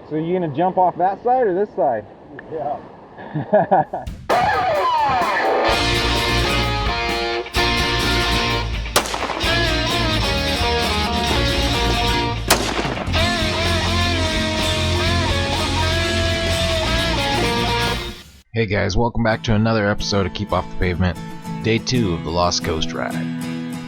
So you gonna jump off that side or this side? Yeah. Hey guys, welcome back to another episode of Keep Off the Pavement, Day 2 of the Lost Coast ride.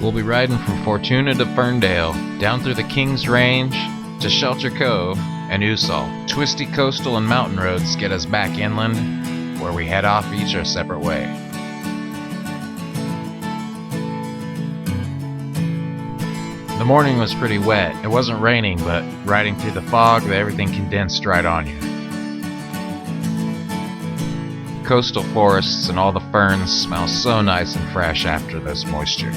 We'll be riding from Fortuna to Ferndale, down through the Kings Range, to Shelter Cove, and Usal. Twisty coastal and mountain roads get us back inland, where we head off each our separate way. The morning was pretty wet. It wasn't raining, but riding through the fog, everything condensed right on you. Coastal forests and all the ferns smell so nice and fresh after this moisture.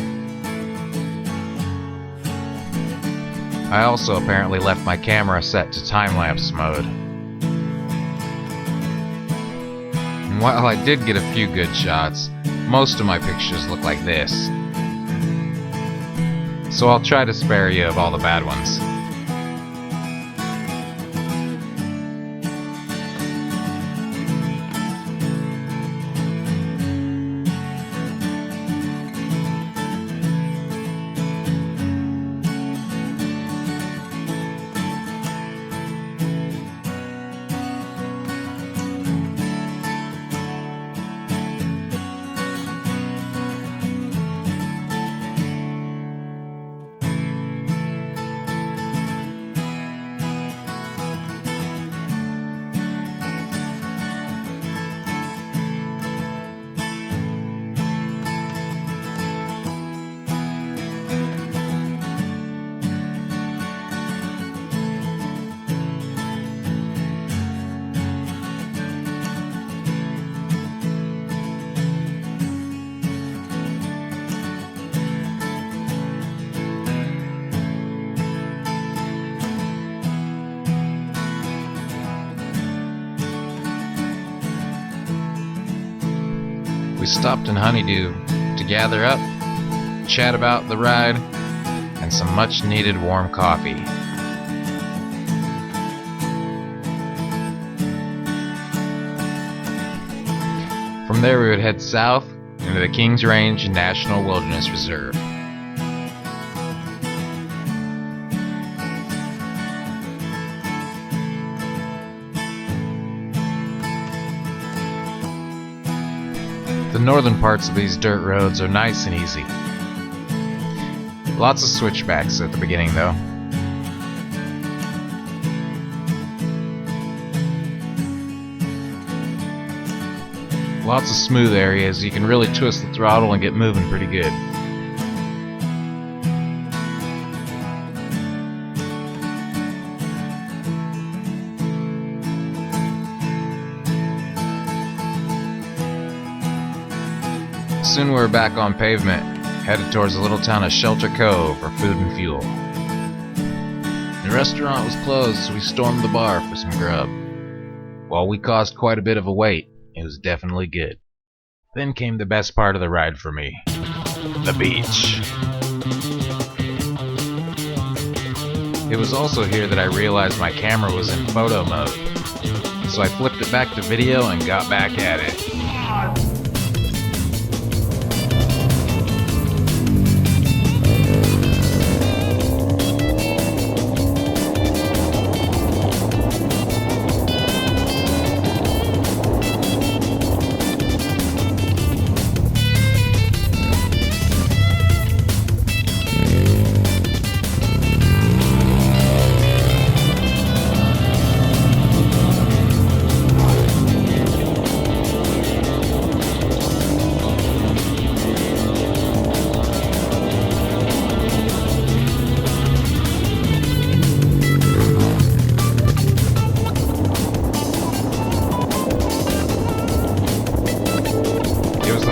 I also apparently left my camera set to time-lapse mode. And while I did get a few good shots, most of my pictures look like this. So I'll try to spare you of all the bad ones. We stopped in Honeydew to gather up, chat about the ride, and some much needed warm coffee. From there we would head south into the Kings Range National Wilderness Reserve. The northern parts of these dirt roads are nice and easy. Lots of switchbacks at the beginning though. Lots of smooth areas, you can really twist the throttle and get moving pretty good. Soon we were back on pavement, headed towards the little town of Shelter Cove for food and fuel. The restaurant was closed, so we stormed the bar for some grub. While we caused quite a bit of a wait, it was definitely good. Then came the best part of the ride for me, the beach. It was also here that I realized my camera was in photo mode, so I flipped it back to video and got back at it.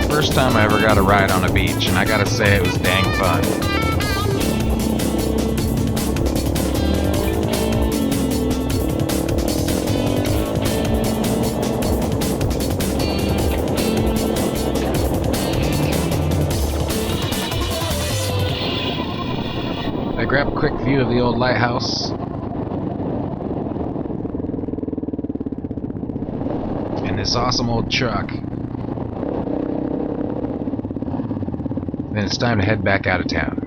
First time I ever got a ride on a beach, and I gotta say it was dang fun. I grabbed a quick view of the old lighthouse, this awesome old truck. Then it's time to head back out of town.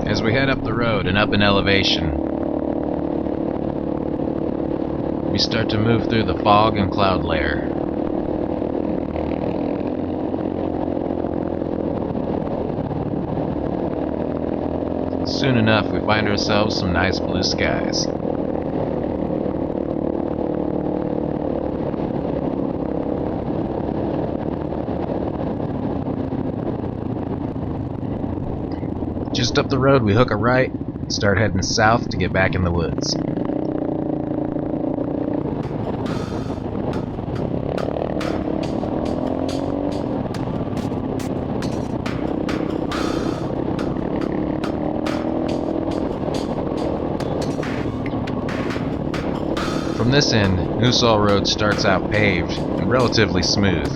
As we head up the road and up in elevation, we start to move through the fog and cloud layer. Soon enough, we find ourselves some nice blue skies. Just up the road, we hook a right and start heading south to get back in the woods. From this end, Noosal Road starts out paved and relatively smooth.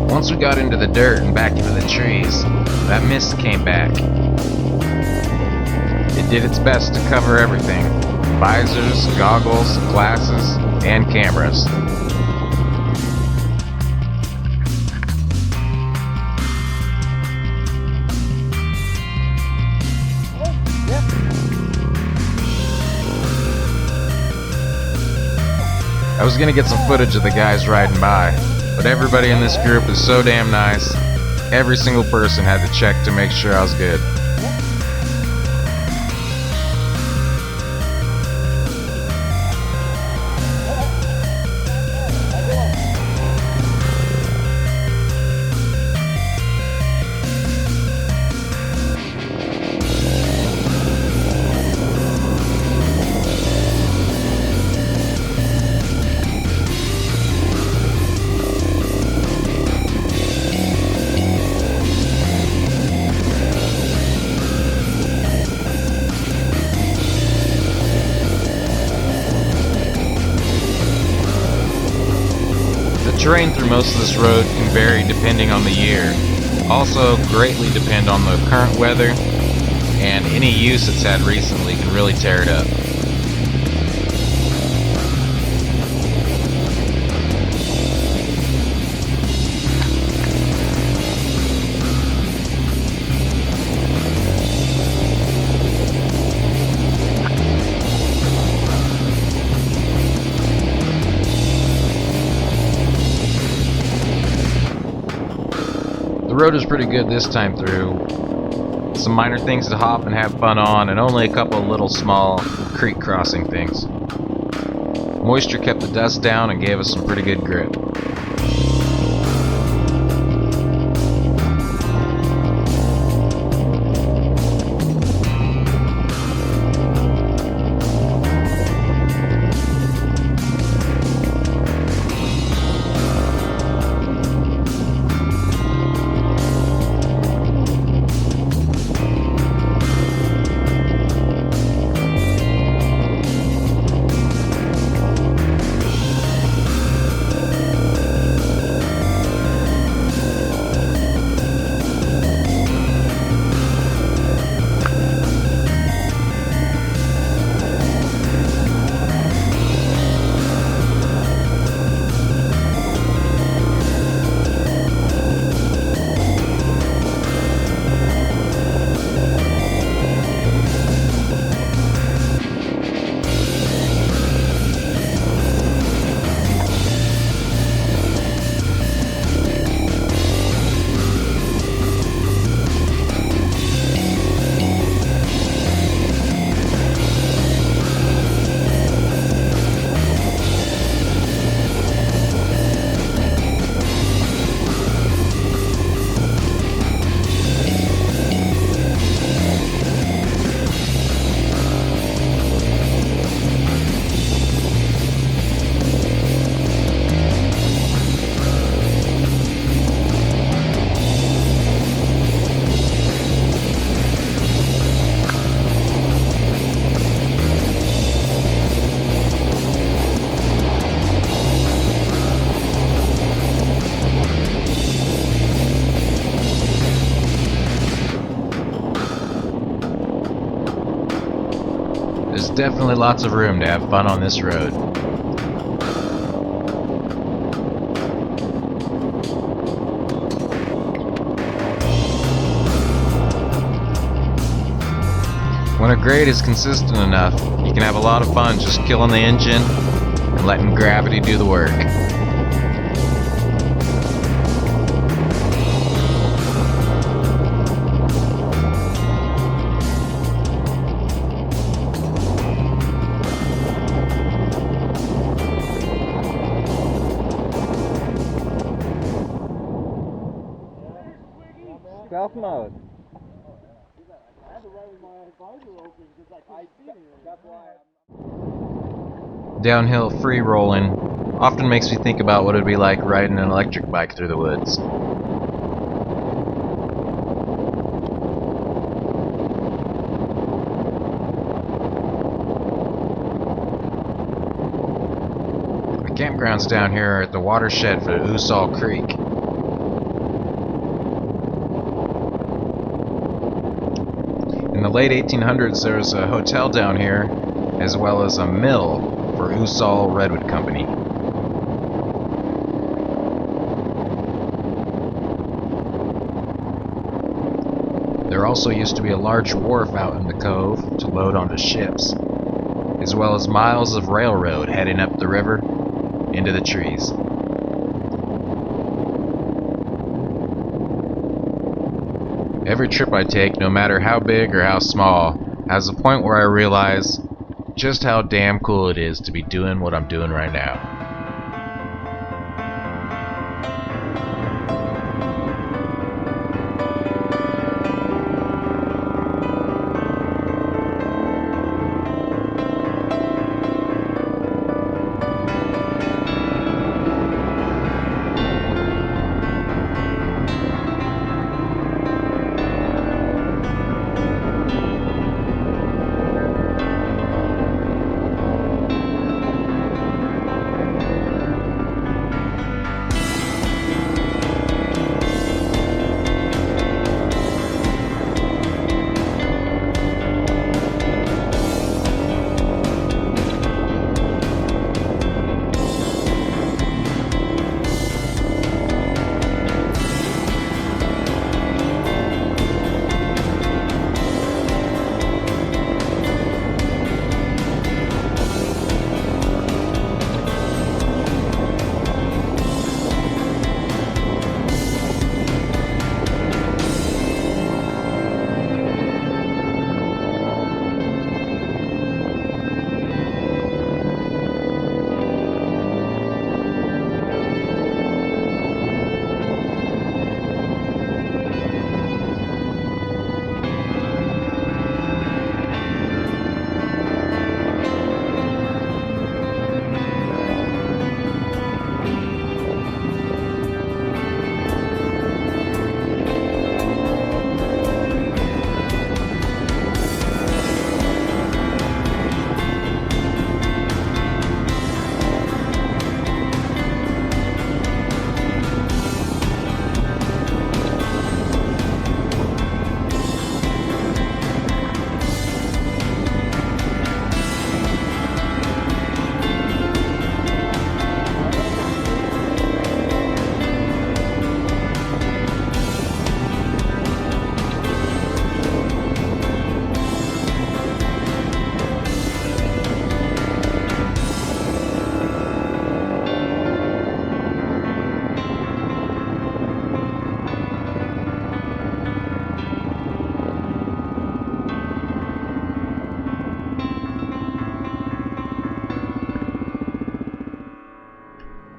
Once we got into the dirt and back into the trees, that mist came back. It did its best to cover everything: visors, goggles, glasses, and cameras. I was gonna get some footage of the guys riding by, but everybody in this group is so damn nice. Every single person had to check to make sure I was good. The terrain through most of this road can vary depending on the year. Also greatly depend on the current weather, and any use it's had recently can really tear it up. The road is pretty good this time through. Some minor things to hop and have fun on, and only a couple of little small creek crossing things. Moisture kept the dust down and gave us some pretty good grip. definitely lots of room to have fun on this road. When a grade is consistent enough, you can have a lot of fun just killing the engine and letting gravity do the work. Stealth mode. Downhill free rolling often makes me think about what it'd be like riding an electric bike through the woods. The campgrounds down here are at the watershed for Usal Creek. In the late 1800s, there was a hotel down here, as well as a mill for Usal Redwood Company. There also used to be a large wharf out in the cove to load onto ships, as well as miles of railroad heading up the river into the trees. Every trip I take, no matter how big or how small, has a point where I realize just how damn cool it is to be doing what I'm doing right now.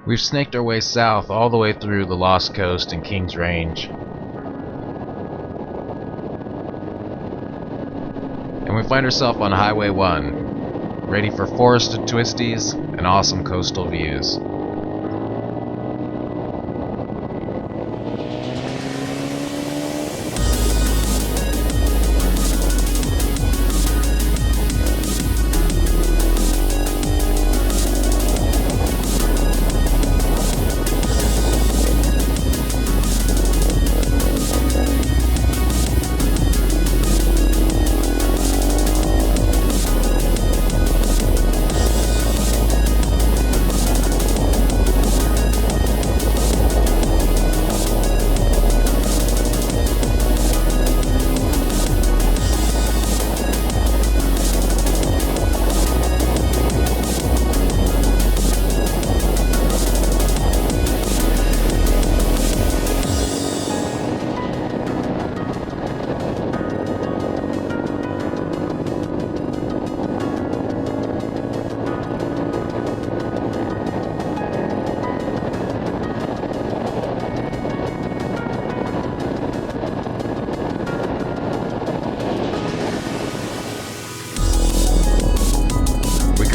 We've snaked our way south all the way through the Lost Coast and Kings Range. And we find ourselves on Highway 1, ready for forested twisties and awesome coastal views.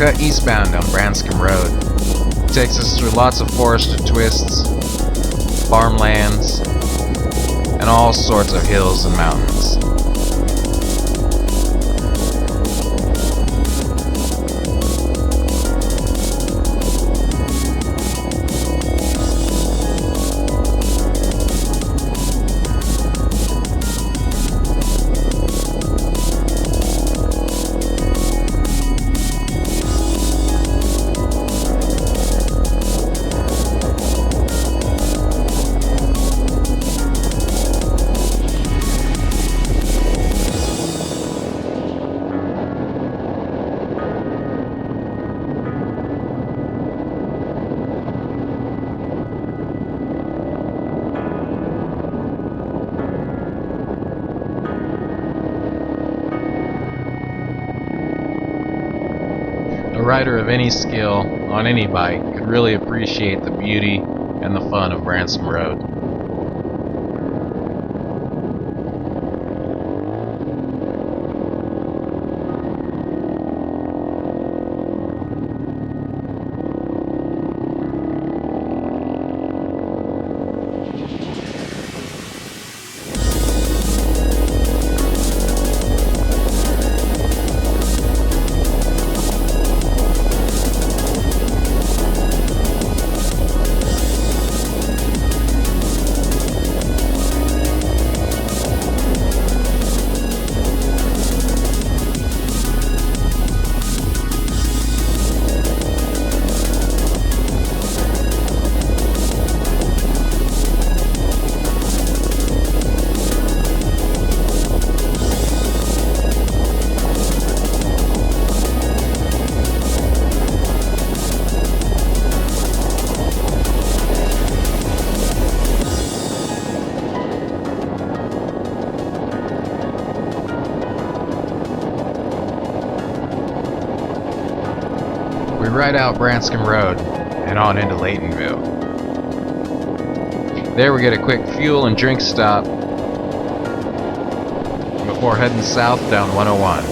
cut eastbound down Branscombe Road. It takes us through lots of forested twists, farmlands, and all sorts of hills and mountains. A rider of any skill on any bike could really appreciate the beauty and the fun of Branscombe Road. We ride out Branscombe Road and on into Laytonville. There we get a quick fuel and drink stop before heading south down 101.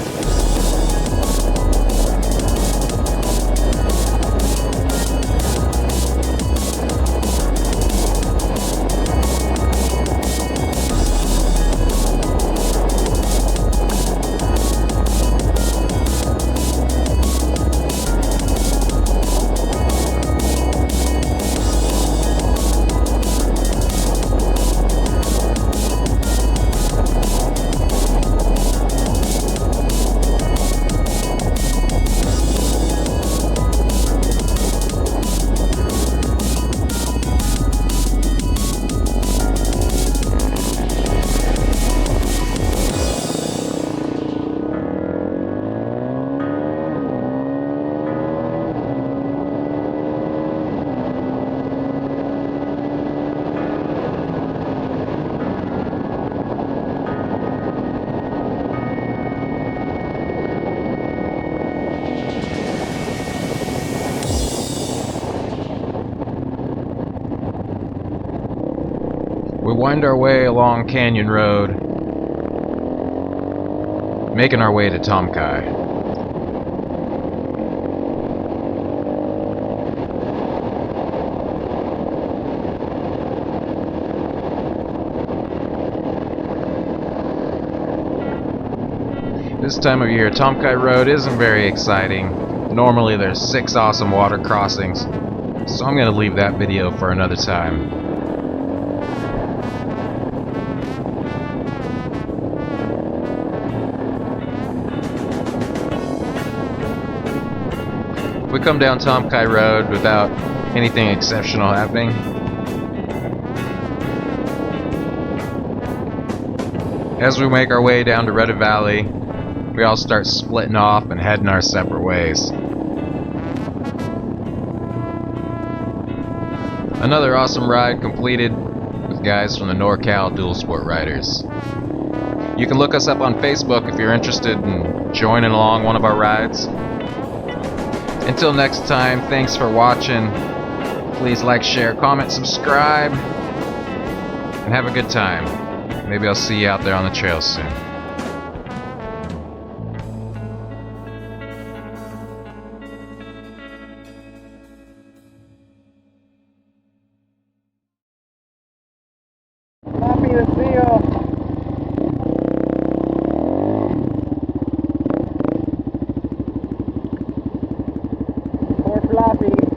We wind our way along Canyon Road, making our way to Tomkai. This time of year, Tomkai Road isn't very exciting. Normally there's 6 awesome water crossings, so I'm going to leave that video for another time. We come down Tomkai Road without anything exceptional happening. As we make our way down to Reddit Valley, we all start splitting off and heading our separate ways. Another awesome ride completed with guys from the NorCal Dual Sport Riders. You can look us up on Facebook if you're interested in joining along one of our rides. Until next time, thanks for watching. Please like, share, comment, subscribe, and have a good time. Maybe I'll see you out there on the trail soon. floppy.